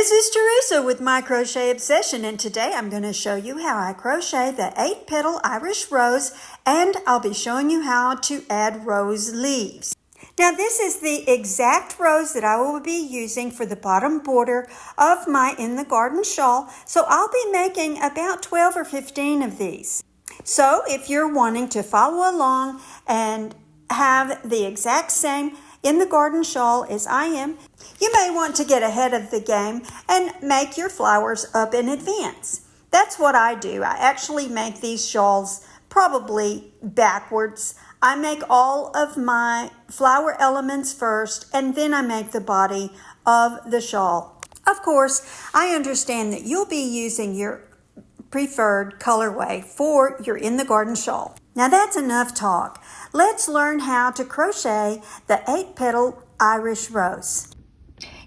This is Teresa with My Crochet Obsession, and today I'm going to show you how I crochet the 8-petal Irish rose, and I'll be showing you how to add rose leaves. Now this is the exact rose that I will be using for the bottom border of my In the Garden shawl, so I'll be making about 12 or 15 of these. So if you're wanting to follow along and have the exact same In the Garden shawl as I am, you may want to get ahead of the game and make your flowers up in advance. That's what I do. I actually make these shawls probably backwards. I make all of my flower elements first, and then I make the body of the shawl. Of course, I understand that you'll be using your preferred colorway for your In the Garden shawl. Now that's enough talk. Let's learn how to crochet the 8-petal Irish rose.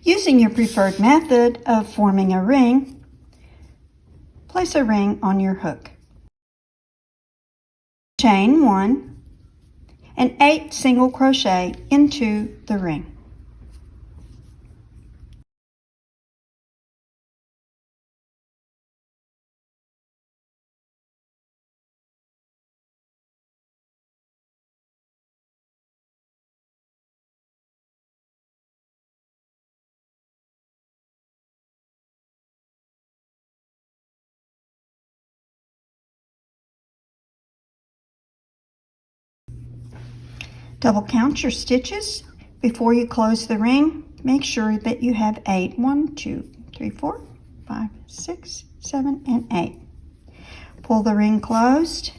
Using your preferred method of forming a ring, place a ring on your hook. Chain 1 and 8 single crochet into the ring. Double count your stitches before you close the ring. Make sure that you have 8. 1, 2, 3, 4, 5, 6, 7, and 8. Pull the ring closed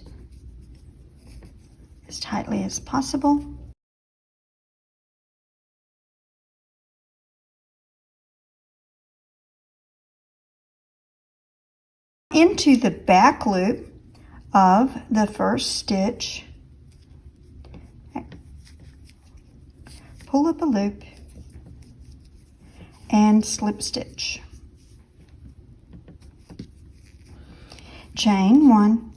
as tightly as possible. Into the back loop of the first stitch, pull up a loop and slip stitch. Chain 1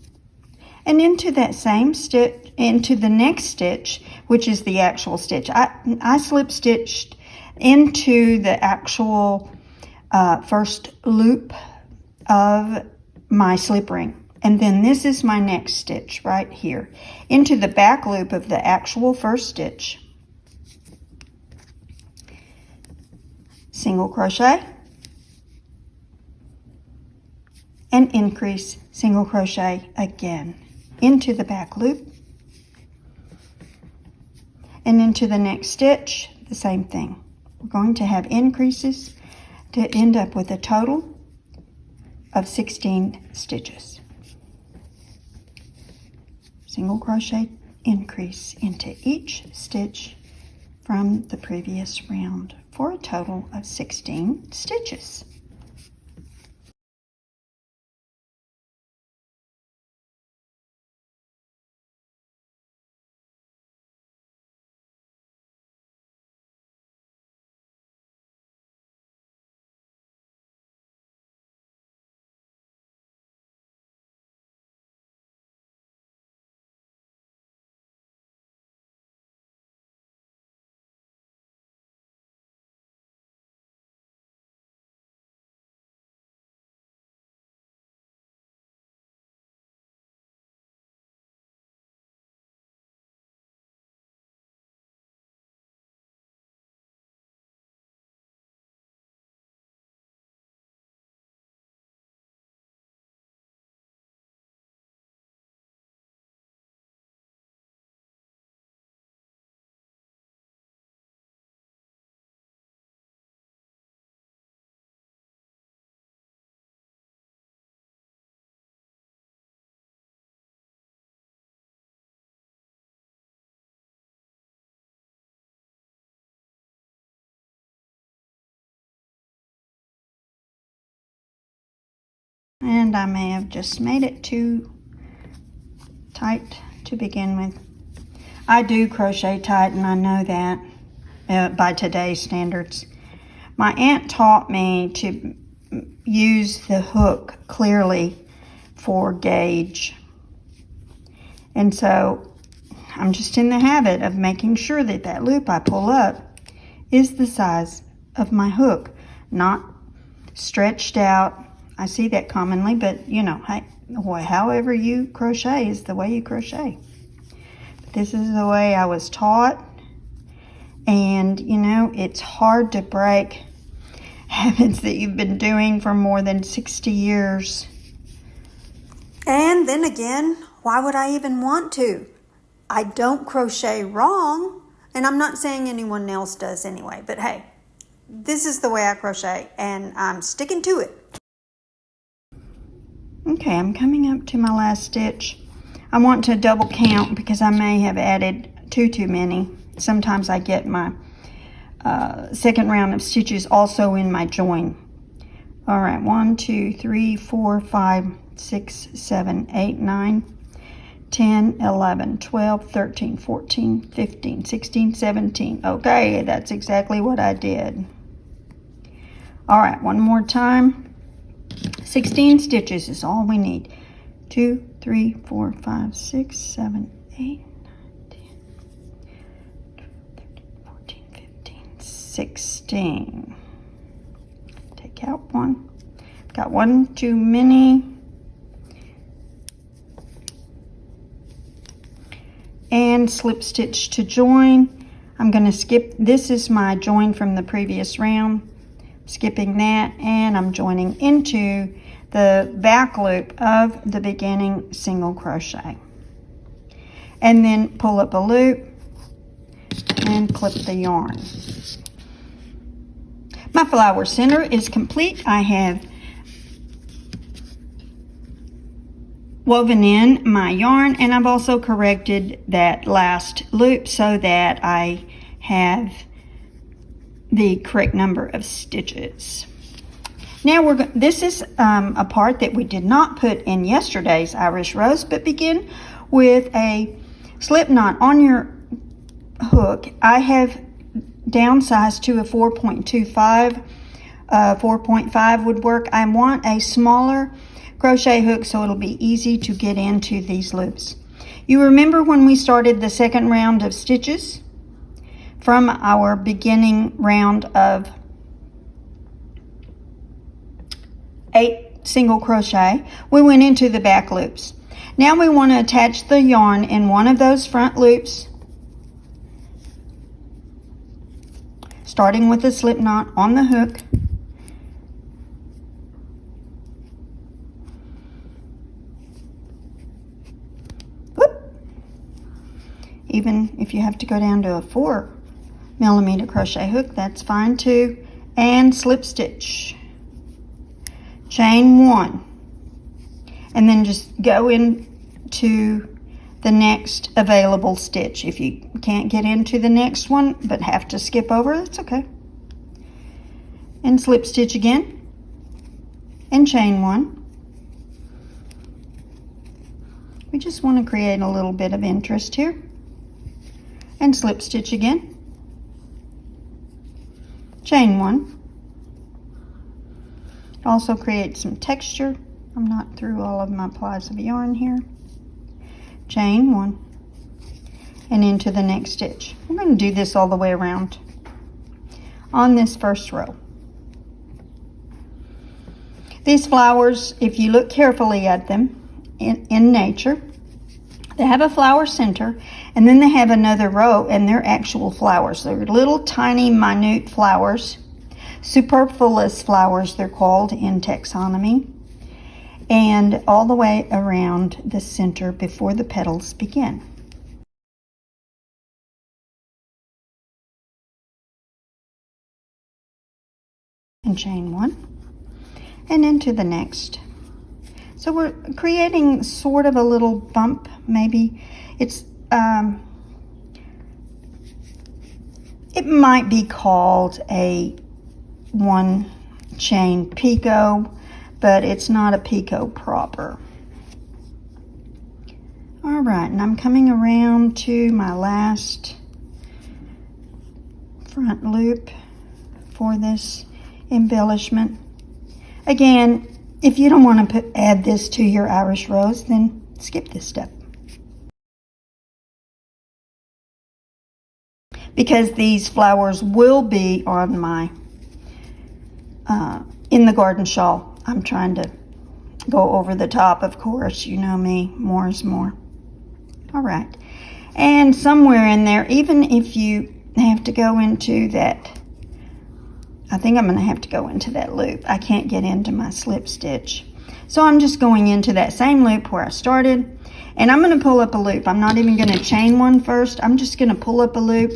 and into that same stitch, into the next stitch, which is the actual stitch. I slip stitched into the actual first loop of my slip ring, and then this is my next stitch right here into the back loop of the actual first stitch. Single crochet and increase single crochet again into the back loop and into the next stitch. The same thing. We're going to have increases to end up with a total of 16 stitches. Single crochet increase into each stitch from the previous round for a total of 16 stitches. And I may have just made it too tight to begin with. I do crochet tight, and I know that by today's standards. My aunt taught me to use the hook clearly for gauge. And so I'm just in the habit of making sure that that loop I pull up is the size of my hook, not stretched out. I see that commonly, but you know, hey, however you crochet is the way you crochet. But this is the way I was taught, and you know, it's hard to break habits that you've been doing for more than 60 years. And then again, why would I even want to? I don't crochet wrong, and I'm not saying anyone else does anyway, but hey, this is the way I crochet, and I'm sticking to it. Okay, I'm coming up to my last stitch. I want to double count because I may have added too many. Sometimes I get my second round of stitches also in my join. All right, 1, 2, 3, 4, 5, 6, 7, 8, 9, 10, 11, 12, 13, 14, 15, 16, 17. Okay, that's exactly what I did. All right, one more time. 16 stitches is all we need. 2, 3, 4, 5, 6, 7, 8, 9, 10, 12, 13, 14, 15, 16. Take out one. Got one too many. And slip stitch to join. I'm going to skip, this is my join from the previous round, skipping that, and I'm joining into the back loop of the beginning single crochet, and then pull up a loop and clip the yarn. My flower center is complete. I have woven in my yarn, and I've also corrected that last loop so that I have the correct number of stitches. Now this is a part that we did not put in yesterday's Irish Rose, but begin with a slip knot on your hook. I have downsized to a 4.25. 4.5 would work. I want a smaller crochet hook so it'll be easy to get into these loops. You remember when we started the second round of stitches from our beginning round of 8 single crochet, we went into the back loops. Now we want to attach the yarn in one of those front loops, starting with a slip knot on the hook. Even if you have to go down to a 4mm crochet hook, that's fine too. And slip stitch, chain 1, and then just go into the next available stitch. If you can't get into the next one but have to skip over, that's okay. And slip stitch again, and chain 1. We just want to create a little bit of interest here. And slip stitch again, chain 1. Also create some texture. I'm not through all of my plies of yarn here. Chain 1 and into the next stitch. I'm going to do this all the way around on this first row. These flowers, if you look carefully at them in nature, they have a flower center, and then they have another row, and they're actual flowers. They're little tiny minute flowers, superfluous flowers they're called in taxonomy, and all the way around the center before the petals begin. And chain 1 and into the next. So we're creating sort of a little bump, maybe. It's it might be called a 1 chain picot, but it's not a picot proper. All right, and I'm coming around to my last front loop for this embellishment. Again, if you don't want to add this to your Irish Rose, then skip this step. Because these flowers will be on my in the garden shawl. I'm trying to go over the top, of course. You know me, more is more. All right. And somewhere in there, even if you have to go into that, I think I'm going to have to go into that loop. I can't get into my slip stitch. So I'm just going into that same loop where I started, and I'm going to pull up a loop. I'm not even going to chain one first. I'm just going to pull up a loop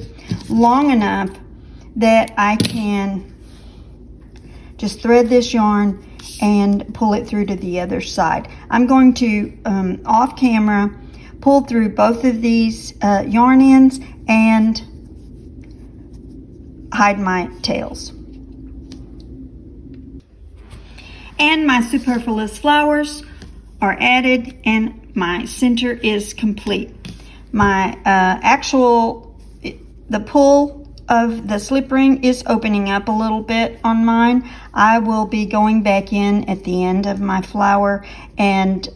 long enough that I can just thread this yarn and pull it through to the other side. I'm going to, off camera, pull through both of these yarn ends and hide my tails. And my superfluous flowers are added and my center is complete. My the pull of the slip ring is opening up a little bit on mine. I will be going back in at the end of my flower and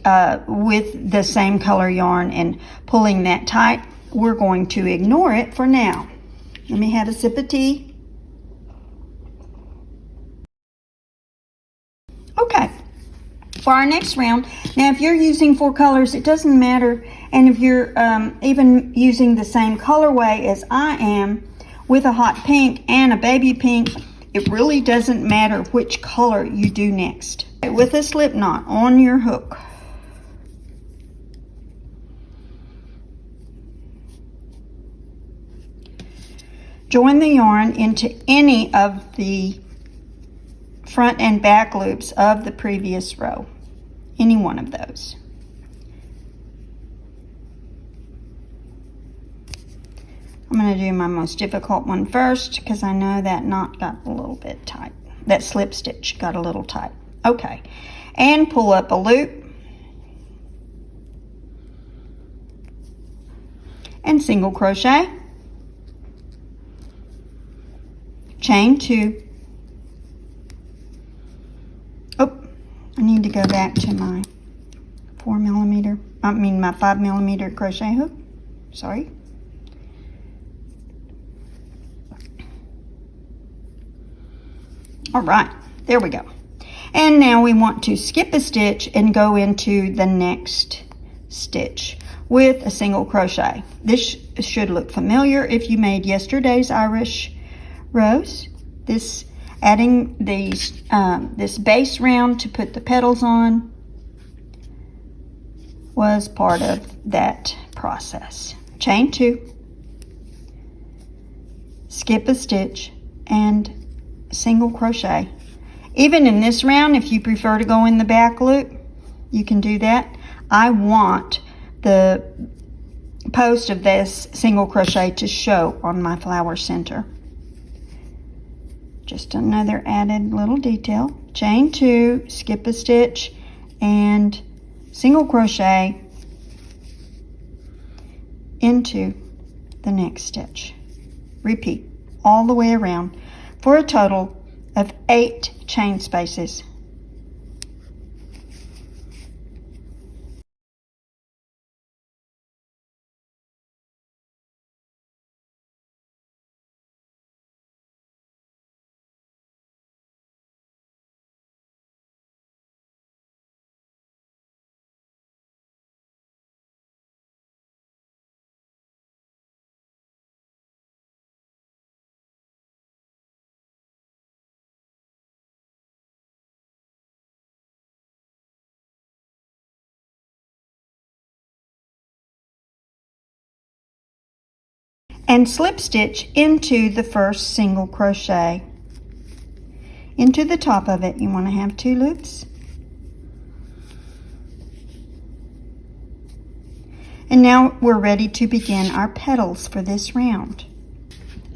with the same color yarn and pulling that tight. We're going to ignore it for now. Let me have a sip of tea. Okay, for our next round, now if you're using 4 colors, it doesn't matter, and if you're even using the same colorway as I am, with a hot pink and a baby pink, it really doesn't matter which color you do next. With a slip knot on your hook, join the yarn into any of the front and back loops of the previous row, any one of those. I'm going to do my most difficult one first because I know that knot got a little bit tight. That slip stitch got a little tight. Okay, and pull up a loop and single crochet, chain 2. Oh, I need to go back to my my 5mm crochet hook. Sorry. All right, there we go. And now we want to skip a stitch and go into the next stitch with a single crochet. This should look familiar if you made yesterday's Irish rose. This adding these this base round to put the petals on was part of that process. Chain 2, skip a stitch, and single crochet. Even in this round, if you prefer to go in the back loop, you can do that. I want the post of this single crochet to show on my flower center. Just another added little detail. Chain 2, skip a stitch, and single crochet into the next stitch. Repeat all the way around for a total of 8 chain spaces. And slip stitch into the first single crochet. Into the top of it, you want to have 2 loops. And now we're ready to begin our petals for this round.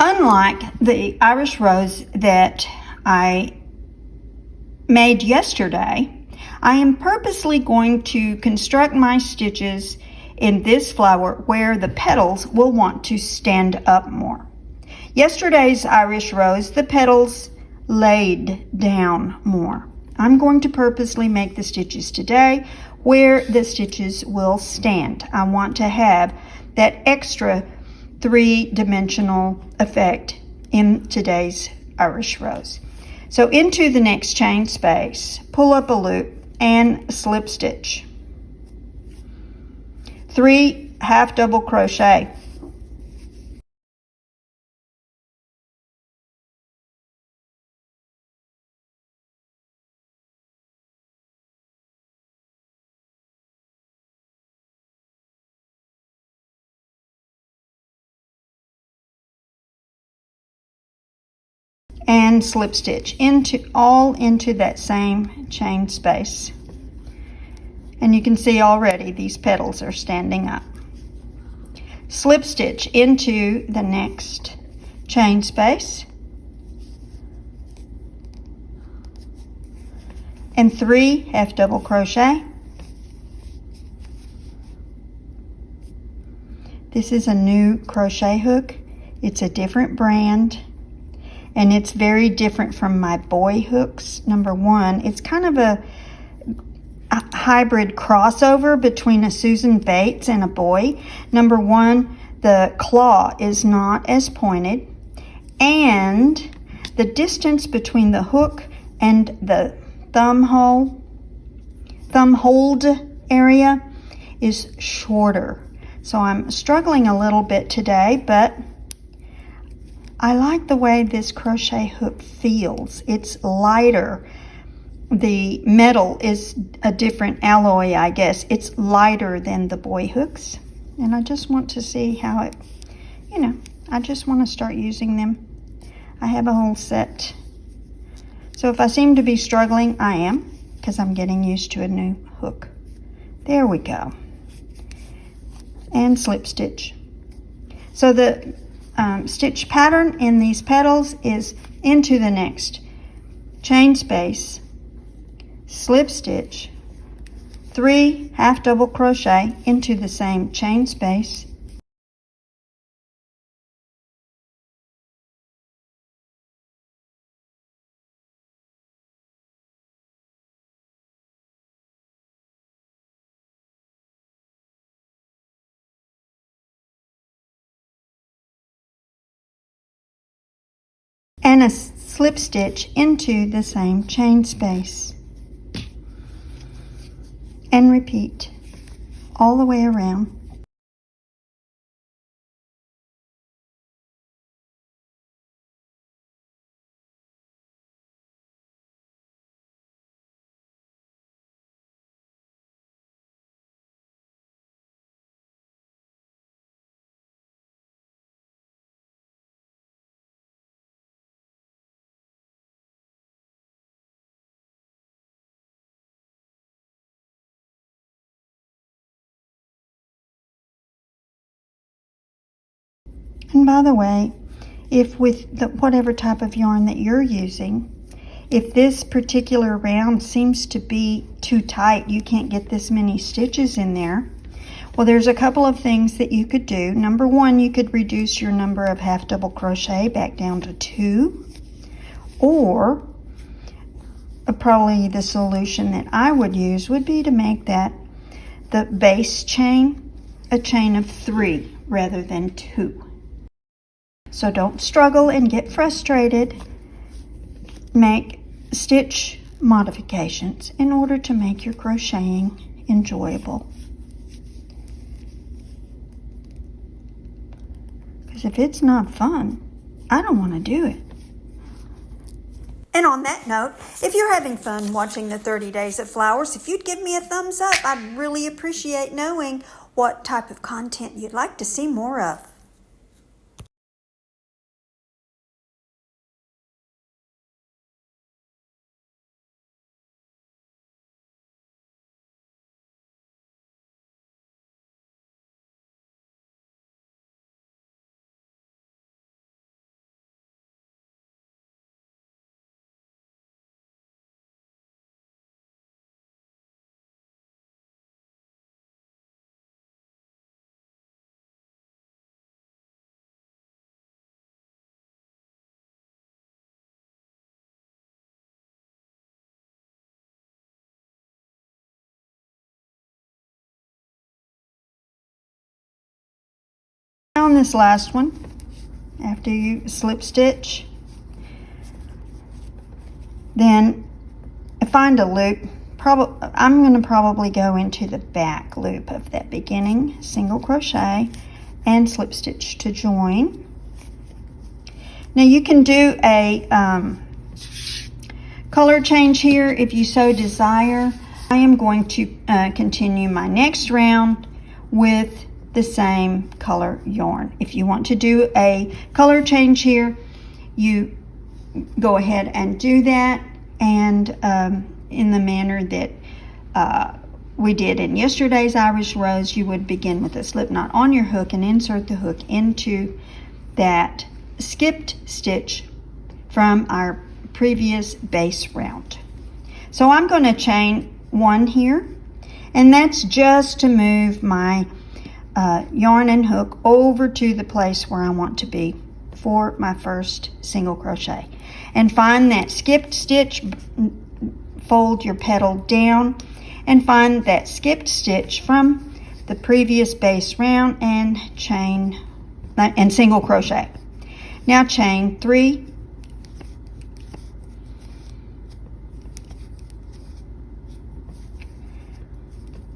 Unlike the Irish rose that I made yesterday, I am purposely going to construct my stitches in this flower where the petals will want to stand up more. Yesterday's Irish rose, the petals laid down more. I'm going to purposely make the stitches today where the stitches will stand. I want to have that extra 3-dimensional effect in today's Irish rose. So into the next chain space, pull up a loop and slip stitch. 3 half double crochet. And slip stitch into that same chain space. And you can see already these petals are standing up. Slip stitch into the next chain space and 3 half double crochet. This is a new crochet hook. It's a different brand. And it's very different from my boy hooks. Number one, it's kind of a hybrid crossover between a Susan Bates and a boy. Number one, the claw is not as pointed, and the distance between the hook and the thumb hold area is shorter. So I'm struggling a little bit today, but I like the way this crochet hook feels. It's lighter. The metal is a different alloy, I guess. It's lighter than the boy hooks. And I just want to see how it, I just want to start using them. I have a whole set. So if I seem to be struggling, I am, because I'm getting used to a new hook. There we go. And slip stitch. So the stitch pattern in these petals is into the next chain space, slip stitch, 3 half double crochet into the same chain space, and a slip stitch into the same chain space. And repeat all the way around. And by the way, if with whatever type of yarn that you're using, if this particular round seems to be too tight, you can't get this many stitches in there, well, there's a couple of things that you could do. Number one, you could reduce your number of half double crochet back down to 2, or probably the solution that I would use would be to make that the base chain a chain of 3 rather than 2. So don't struggle and get frustrated. Make stitch modifications in order to make your crocheting enjoyable. Because if it's not fun, I don't want to do it. And on that note, if you're having fun watching the 30 Days of Flowers, if you'd give me a thumbs up, I'd really appreciate knowing what type of content you'd like to see more of. On this last one, after you slip stitch, Then find a loop. I'm going to probably go into the back loop of that beginning single crochet and slip stitch to join. Now you can do a color change here if you so desire. I am going to continue my next round with the same color yarn. If you want to do a color change here, you go ahead and do that, and in the manner that we did in yesterday's Irish Rose, you would begin with a slip knot on your hook and insert the hook into that skipped stitch from our previous base round. So I'm going to chain 1 here, and that's just to move my yarn and hook over to the place where I want to be for my first single crochet. And find that skipped stitch, fold your petal down and find that skipped stitch from the previous base round and chain and single crochet. Now chain 3,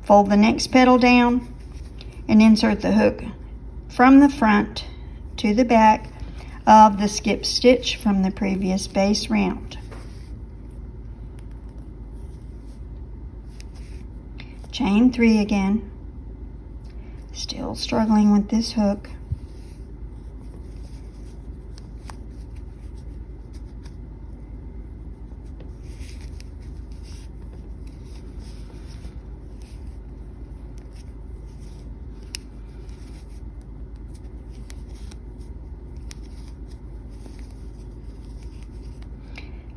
fold the next petal down and insert the hook from the front to the back of the skip stitch from the previous base round. Chain 3 again, still struggling with this hook.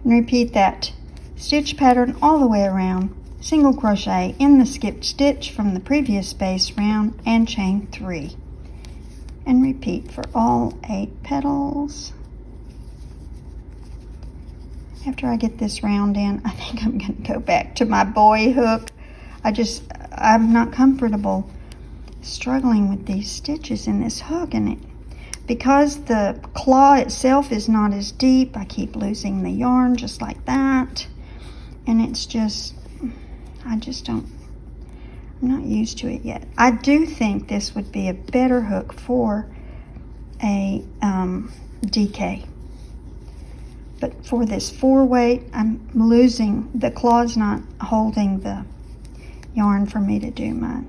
And repeat that stitch pattern all the way around. Single crochet in the skipped stitch from the previous base round and chain 3. And repeat for all 8 petals. After I get this round in, I think I'm going to go back to my boy hook. I'm not comfortable struggling with these stitches in this hook, and because the claw itself is not as deep, I keep losing the yarn just like that. And it's just, I'm not used to it yet. I do think this would be a better hook for a DK. But for this 4 weight, I'm losing, the claw's not holding the yarn for me to do my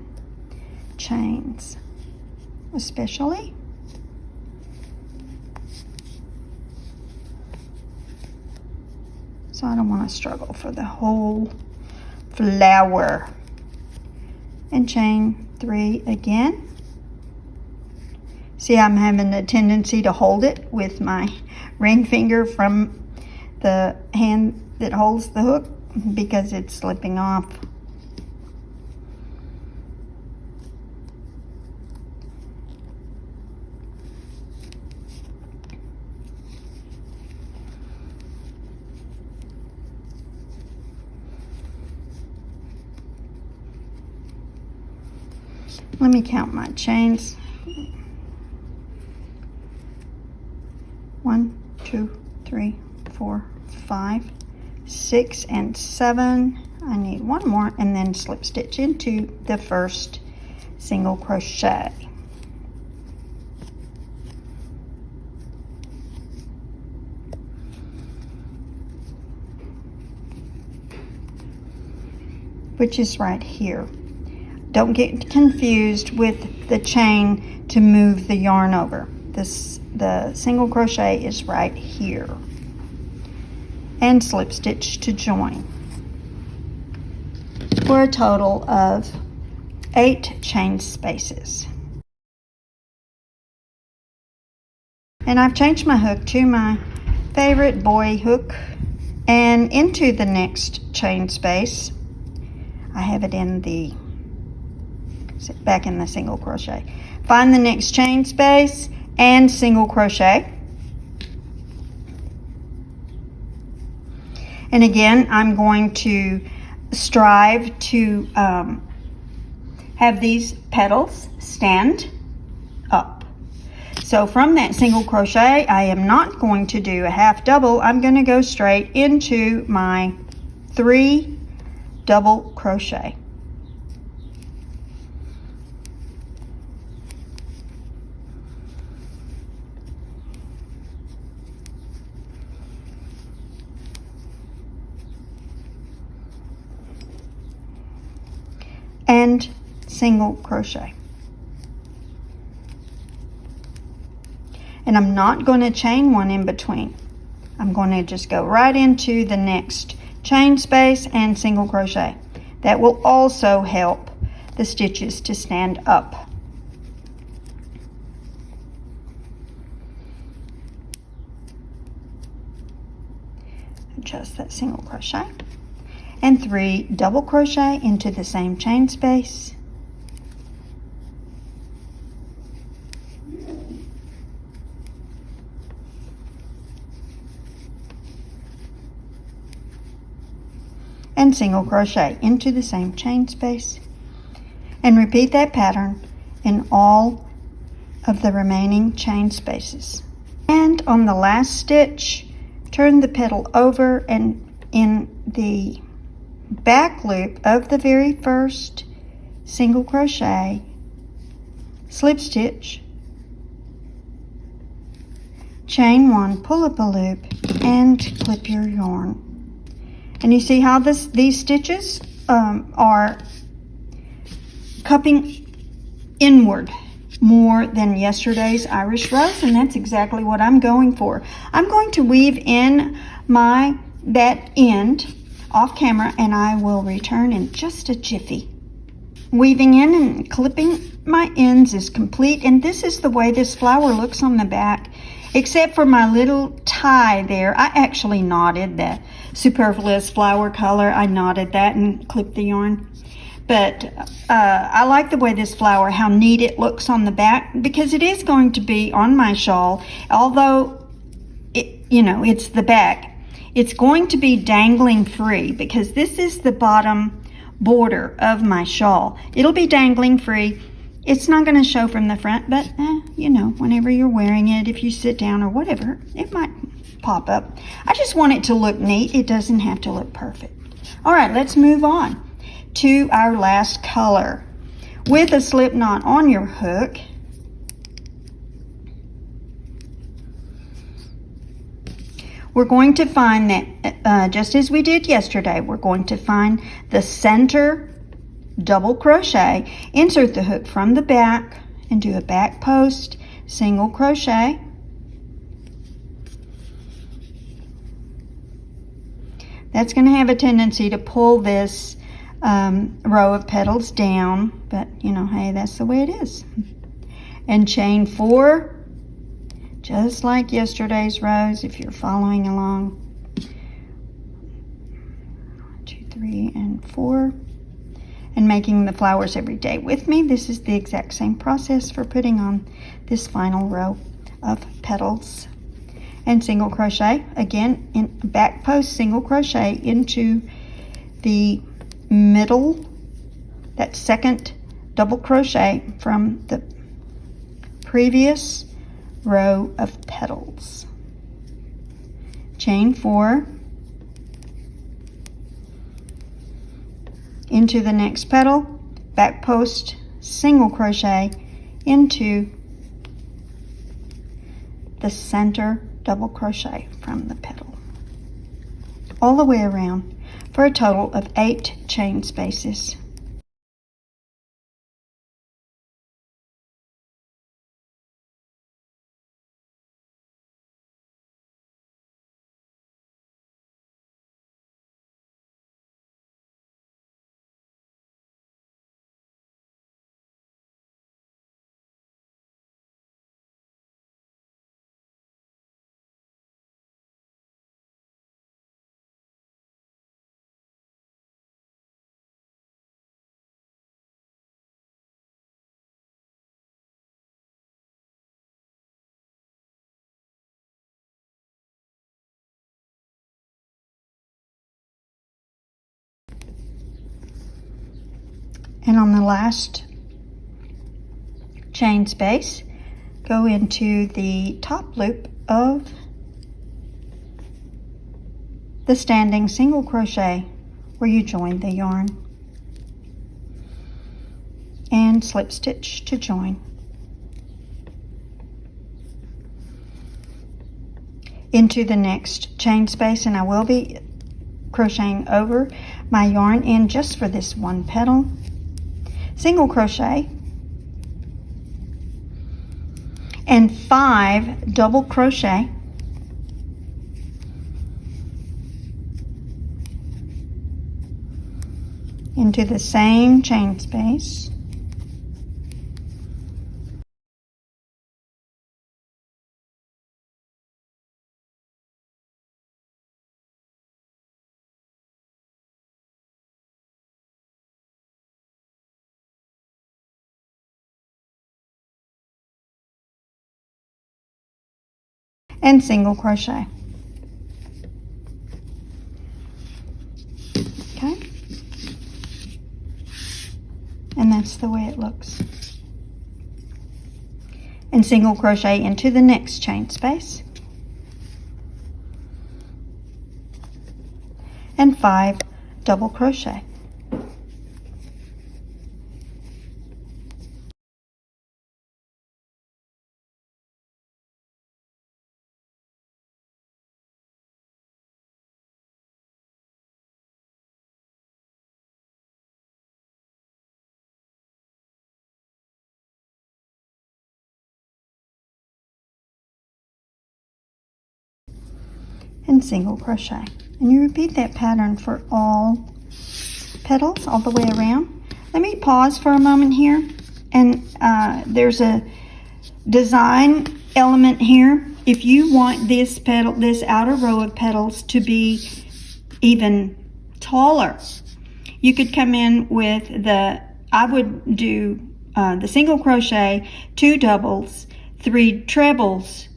chains, especially. So I don't want to struggle for the whole flower. And chain 3 again. See, I'm having a tendency to hold it with my ring finger from the hand that holds the hook because it's slipping off. Let me count my chains. 1, 2, 3, 4, 5, 6, and 7. I need 1 more, and then slip stitch into the first single crochet. Which is right here. Don't get confused with the chain to move the yarn over. The single crochet is right here. And slip stitch to join. For a total of 8 chain spaces. And I've changed my hook to my favorite boy hook, and into the next chain space, I have it in the back in the single crochet. Find the next chain space and single crochet. And again, I'm going to strive to have these petals stand up. So from that single crochet, I am not going to do a half double. I'm going to go straight into my 3 double crochet. And single crochet. And I'm not going to chain one in between. I'm going to just go right into the next chain space and single crochet. That will also help the stitches to stand up. Just that single crochet and 3 double crochet into the same chain space. And single crochet into the same chain space. And repeat that pattern in all of the remaining chain spaces. And on the last stitch, turn the petal over, and in the back loop of the very first single crochet, slip stitch, chain 1, pull up a loop, and clip your yarn. And you see how these stitches are cupping inward more than yesterday's Irish Rose, and that's exactly what I'm going for. I'm going to weave in that end off camera, and I will return in just a jiffy. Weaving in and clipping my ends is complete, and this is the way this flower looks on the back, except for my little tie there. I actually knotted the superfluous flower color. I knotted that and clipped the yarn. But I like the way this flower, how neat it looks on the back, because it is going to be on my shawl, although it's the back. It's going to be dangling free because this is the bottom border of my shawl. It'll be dangling free. It's not going to show from the front, but whenever you're wearing it, if you sit down or whatever, it might pop up. I just want it to look neat. It doesn't have to look perfect. All right, let's move on to our last color. With a slip knot on your hook, we're going to find that, just as we did yesterday, we're going to find the center double crochet, insert the hook from the back, and do a back post single crochet. That's going to have a tendency to pull this row of petals down, but hey, that's the way it is. And chain 4, just like yesterday's rose, if you're following along. 1, 2, 3, and 4. And making the flowers every day with me. This is the exact same process for putting on this final row of petals. And single crochet, again, in back post single crochet into the middle, that second double crochet from the previous row of petals. Chain 4 into the next petal, back post single crochet into the center double crochet from the petal, all the way around for a total of 8 chain spaces. And on the last chain space, go into the top loop of the standing single crochet where you joined the yarn, and slip stitch to join. Into the next chain space, and I will be crocheting over my yarn in just for this one petal. Single crochet and 5 double crochet into the same chain space. And single crochet. Okay, and that's the way it looks. And single crochet into the next chain space, and 5 double crochet. And single crochet, and you repeat that pattern for all petals all the way around. Let me pause for a moment here, and there's a design element here. If you want this petal, this outer row of petals to be even taller, you could come in with I would do the single crochet, 2 doubles, 3 trebles,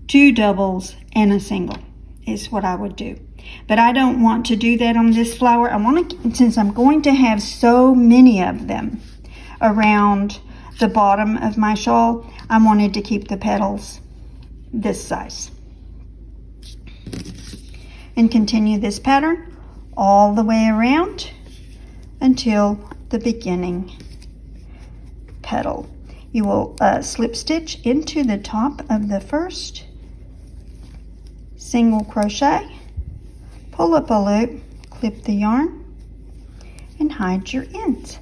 2 doubles, and a single is what I would do. But I don't want to do that on this flower. I want to, since I'm going to have so many of them around the bottom of my shawl, I wanted to keep the petals this size. And continue this pattern all the way around until the beginning petal. You will slip stitch into the top of the first, single crochet, pull up a loop, clip the yarn, and hide your ends.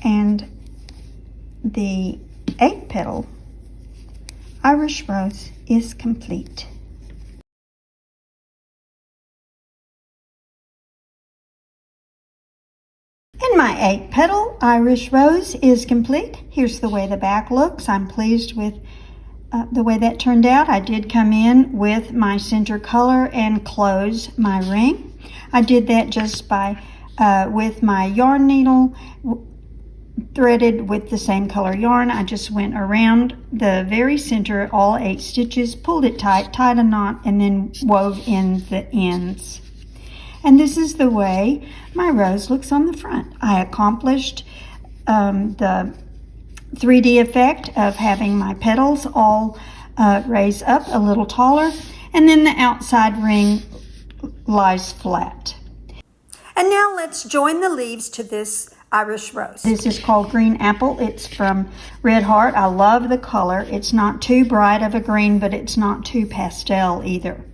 And the 8 petal Irish rose is complete. And my 8 petal Irish rose is complete. Here's the way the back looks. I'm pleased with the way that turned out. I did come in with my center color and close my ring. I did that just by with my yarn needle threaded with the same color yarn. I just went around the very center, all 8 stitches, pulled it tight, tied a knot, and then wove in the ends. And this is the way my rose looks on the front. I accomplished the 3D effect of having my petals all raise up a little taller, and then the outside ring lies flat. And now let's join the leaves to this Irish rose. This is called Green Apple. It's from Red Heart. I love the color. It's not too bright of a green, but it's not too pastel either.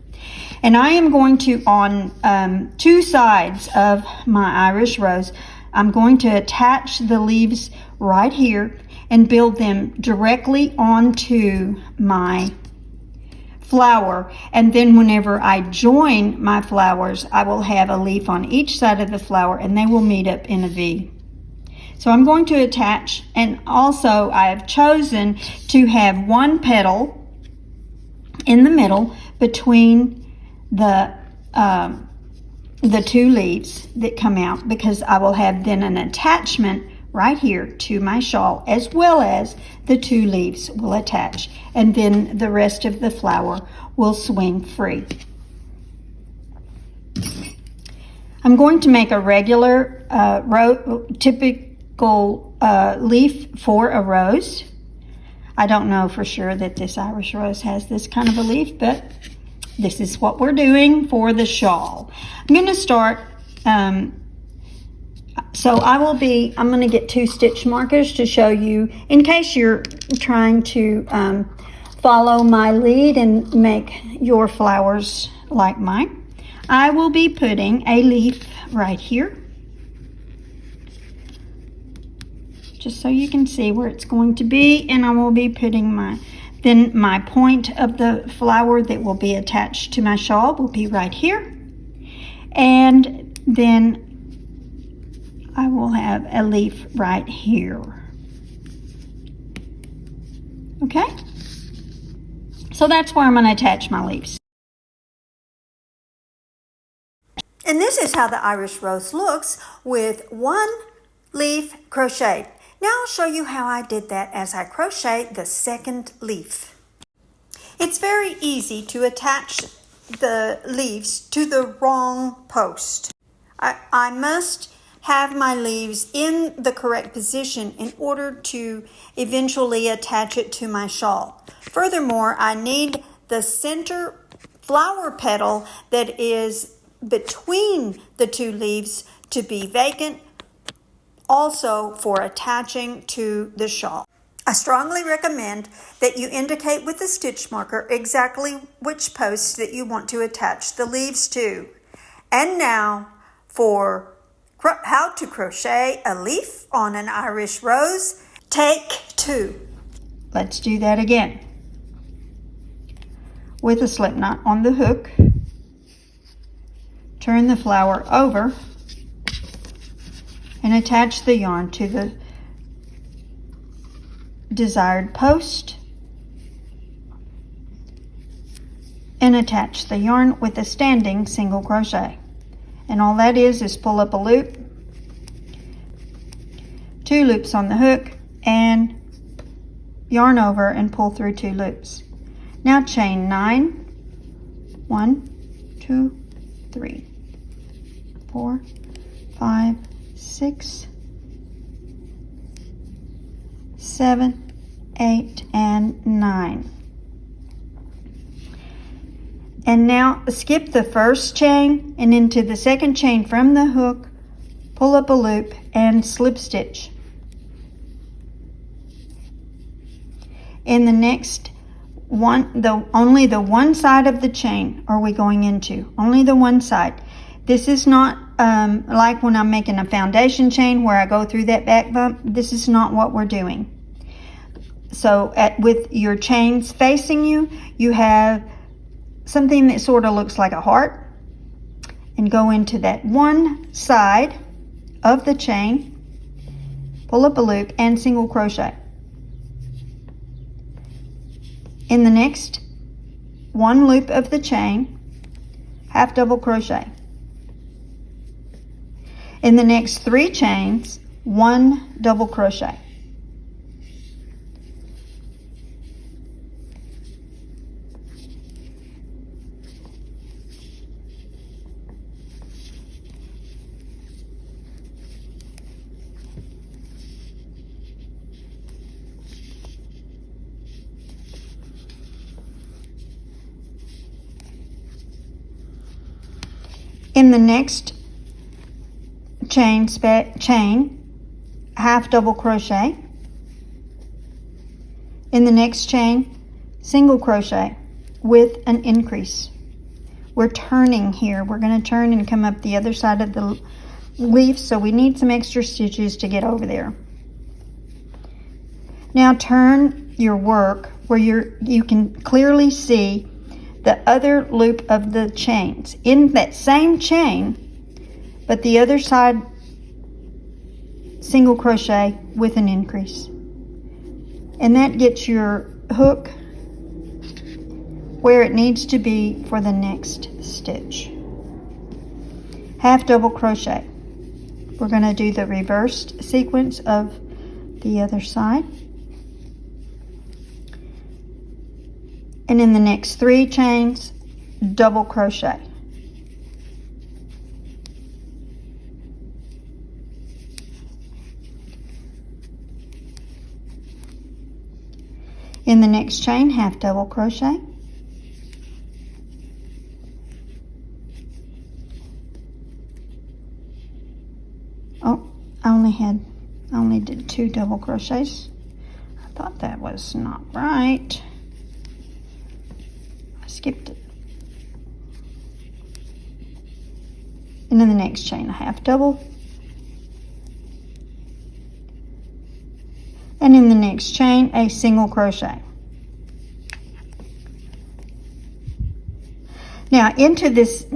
And I am going to, on 2 sides of my Irish rose, I'm going to attach the leaves right here and build them directly onto my flower. And then whenever I join my flowers, I will have a leaf on each side of the flower, and they will meet up in a V. So I'm going to attach, and also I have chosen to have 1 petal in the middle between the 2 leaves that come out, because I will have then an attachment right here to my shawl, as well as the 2 leaves will attach, and then the rest of the flower will swing free. I'm going to make a regular typical leaf for a rose. I don't know for sure that this Irish rose has this kind of a leaf, but this is what we're doing for the shawl. I'm going to start, so I'm going to get 2 stitch markers to show you, in case you're trying to follow my lead and make your flowers like mine. I will be putting a leaf right here, just so you can see where it's going to be, and I will be putting my point of the flower that will be attached to my shawl will be right here, and then I will have a leaf right here. Okay, so that's where I'm going to attach my leaves. And this is how the Irish rose looks with 1 leaf crocheted. Now I'll show you how I did that as I crochet the 2nd leaf. It's very easy to attach the leaves to the wrong post. I must have my leaves in the correct position in order to eventually attach it to my shawl. Furthermore, I need the center flower petal that is between the 2 leaves to be vacant, also for attaching to the shawl. I strongly recommend that you indicate with the stitch marker exactly which post that you want to attach the leaves to. And now for how to crochet a leaf on an Irish rose, take 2. Let's do that again. With a slip knot on the hook, turn the flower over and attach the yarn to the desired post, and attach the yarn with a standing single crochet. And all that is pull up a loop, 2 loops on the hook, and yarn over and pull through 2 loops. Now chain 9, 1, 2, 3, 4, 5, 6, 7, 8, and 9. And now skip the first chain and into the second chain from the hook, pull up a loop and slip stitch. In the next one, only the one side of the chain are we going into, only the one side. This is not like when I'm making a foundation chain where I go through that back bump. This is not what we're doing. So with your chains facing you, you have something that sort of looks like a heart, and go into that one side of the chain, pull up a loop and single crochet. In the next 1 loop of the chain, half double crochet. In the next 3 chains, 1 double crochet. In the next chain, half double crochet. In the next chain, single crochet with an increase. We're turning here. We're going to turn and come up the other side of the leaf, so we need some extra stitches to get over there. Now turn your work where you can clearly see the other loop of the chains in that same chain, but the other side single crochet with an increase, and that gets your hook where it needs to be for the next stitch. Half double crochet. We're going to do the reversed sequence of the other side. And in the next 3 chains, double crochet. In the next chain, half double crochet. Oh, I only did 2 double crochets. I thought that was not right. I skipped it. And in the next chain, a half double. And in the next chain, a single crochet. Now into this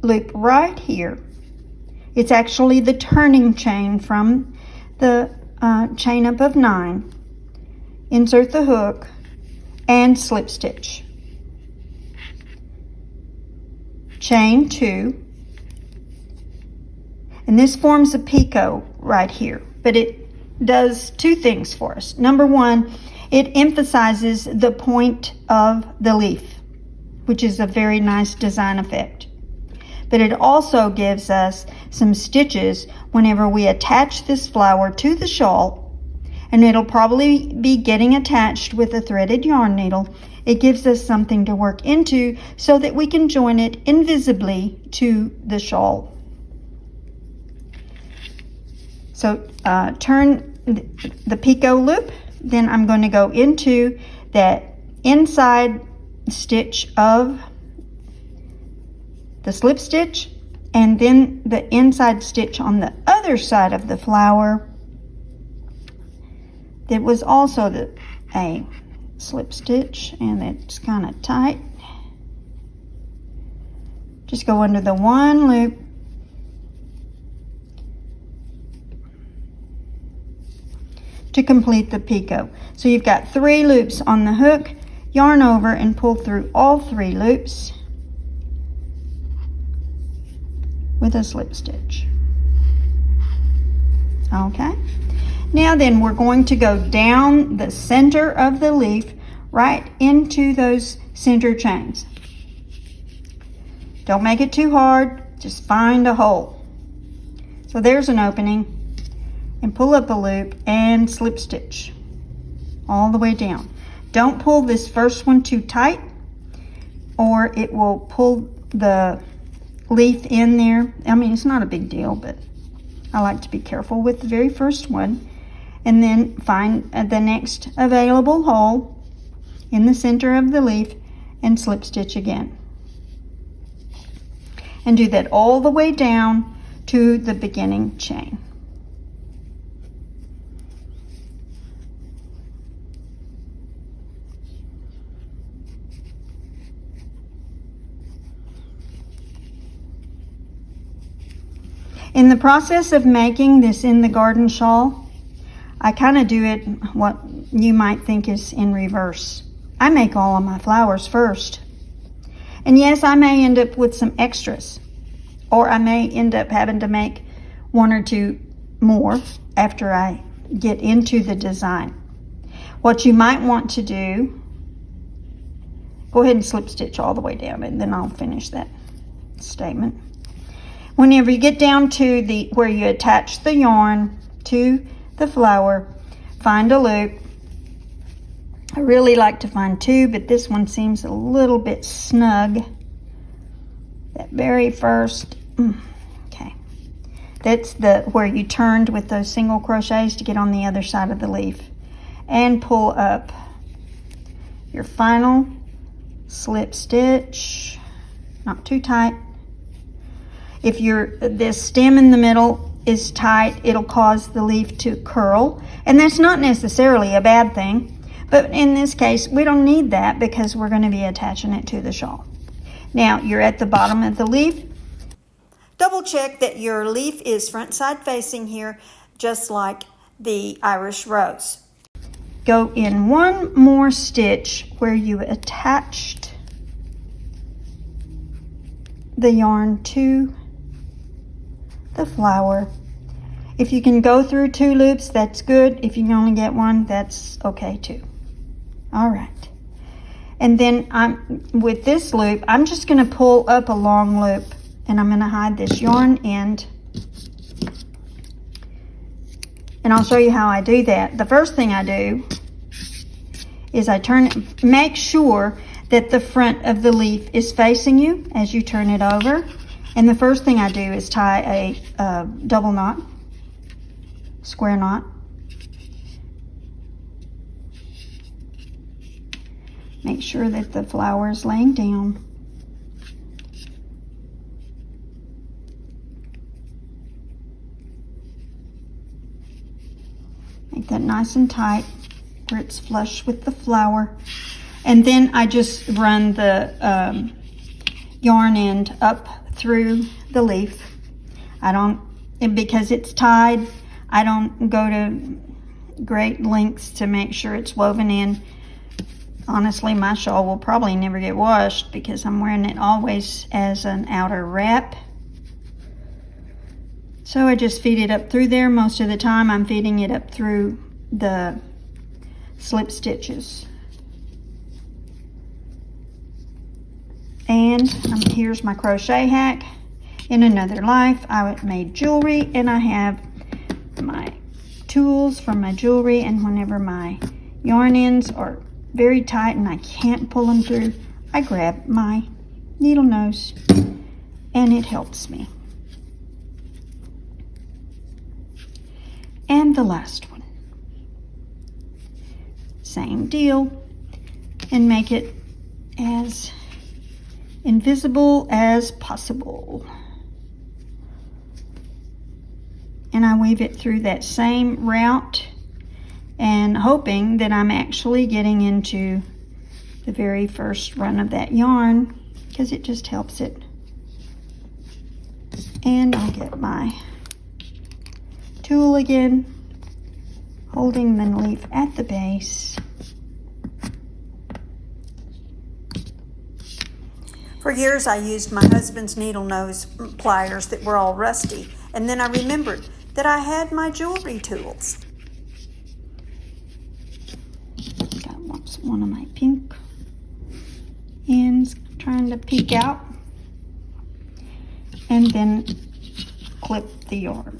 loop right here, it's actually the turning chain from the chain up of 9. Insert the hook and slip stitch. Chain 2. And this forms a picot right here, but it does 2 things for us. Number 1, it emphasizes the point of the leaf, which is a very nice design effect. But it also gives us some stitches whenever we attach this flower to the shawl, and it'll probably be getting attached with a threaded yarn needle. It gives us something to work into so that we can join it invisibly to the shawl. So turn the picot loop, then I'm going to go into that inside stitch of the slip stitch, and then the inside stitch on the other side of the flower that was also a slip stitch, and it's kind of tight. Just go under the one loop to complete the picot. So you've got 3 loops on the hook, yarn over and pull through all 3 loops with a slip stitch. Okay, now then we're going to go down the center of the leaf right into those center chains. Don't make it too hard, just find a hole. So there's an opening, and pull up a loop and slip stitch all the way down. Don't pull this first one too tight or it will pull the leaf in there. I mean, it's not a big deal, but I like to be careful with the very first one. And then find the next available hole in the center of the leaf and slip stitch again. And do that all the way down to the beginning chain. In the process of making this in the garden shawl, I kind of do it what you might think is in reverse. I make all of my flowers first. And yes, I may end up with some extras, or I may end up having to make 1 or 2 more after I get into the design. What you might want to do, go ahead and slip stitch all the way down, and then I'll finish that statement. Whenever you get down to where you attach the yarn to the flower, find a loop. I really like to find 2, but this one seems a little bit snug. That very first, okay. That's where you turned with those single crochets to get on the other side of the leaf. And pull up your final slip stitch, not too tight. If this stem in the middle is tight, it'll cause the leaf to curl, and that's not necessarily a bad thing, but in this case we don't need that because we're going to be attaching it to the shawl. Now you're at the bottom of the leaf. Double check that your leaf is front side facing here, just like the Irish rose. Go in 1 more stitch where you attached the yarn to the flower. If you can go through 2 loops, that's good. If you can only get 1, that's okay too. All right. And then with this loop, I'm just going to pull up a long loop, and I'm going to hide this yarn end. And I'll show you how I do that. The first thing I do is I turn it, make sure that the front of the leaf is facing you as you turn it over. And the first thing I do is tie a double knot, square knot. Make sure that the flower is laying down. Make that nice and tight where it's flush with the flower. And then I just run the yarn end up through the leaf. And because it's tied, I don't go to great lengths to make sure it's woven in. Honestly, my shawl will probably never get washed because I'm wearing it always as an outer wrap. So I just feed it up through there. Most of the time I'm feeding it up through the slip stitches. And here's my crochet hack. In another life, I made jewelry, and I have my tools for my jewelry, and whenever my yarn ends are very tight and I can't pull them through, I grab my needle nose, and it helps me. And the last one. Same deal, and make it as invisible as possible. And I weave it through that same route and hoping that I'm actually getting into the very first run of that yarn, because it just helps it. And I'll get my tool again, holding the leaf at the base. For years I used my husband's needle nose pliers that were all rusty, and then I remembered that I had my jewelry tools. Got one of my pink ends trying to peek out, and then clip the yarn.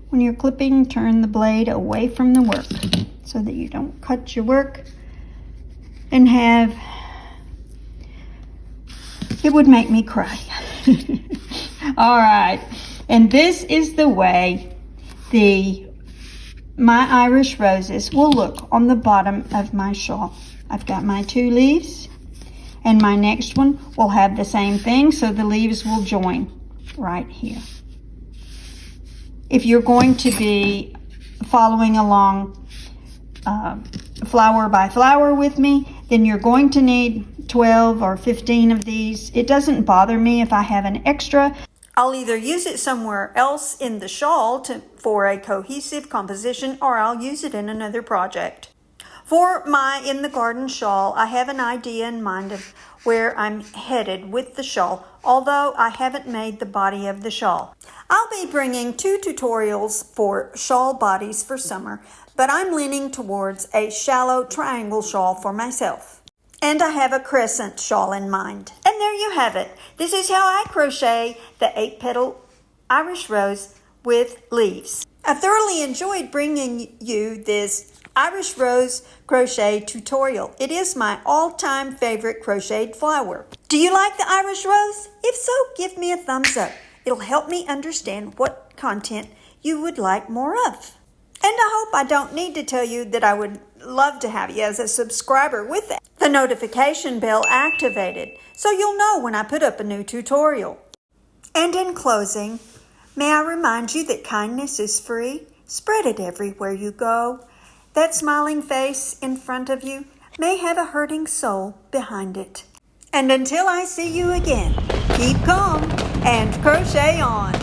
When you're clipping, turn the blade away from the work so that you don't cut your work and have, it would make me cry. All right, and this is the way my Irish roses will look on the bottom of my shawl. I've got my 2 leaves, and my next one will have the same thing, so the leaves will join right here. If you're going to be following along flower by flower with me, then you're going to need 12 or 15 of these. It doesn't bother me if I have an extra. I'll either use it somewhere else in the shawl for a cohesive composition, or I'll use it in another project. For my In the Garden shawl, I have an idea in mind of where I'm headed with the shawl, although I haven't made the body of the shawl. I'll be bringing 2 tutorials for shawl bodies for summer, but I'm leaning towards a shallow triangle shawl for myself. And I have a crescent shawl in mind. And there you have it. This is how I crochet the 8-petal Irish rose with leaves. I thoroughly enjoyed bringing you this Irish rose crochet tutorial. It is my all-time favorite crocheted flower. Do you like the Irish rose? If so, give me a thumbs up. It'll help me understand what content you would like more of. And I hope I don't need to tell you that I would love to have you as a subscriber with the notification bell activated, so you'll know when I put up a new tutorial. And in closing, may I remind you that kindness is free. Spread it everywhere you go. That smiling face in front of you may have a hurting soul behind it. And until I see you again, keep calm and crochet on.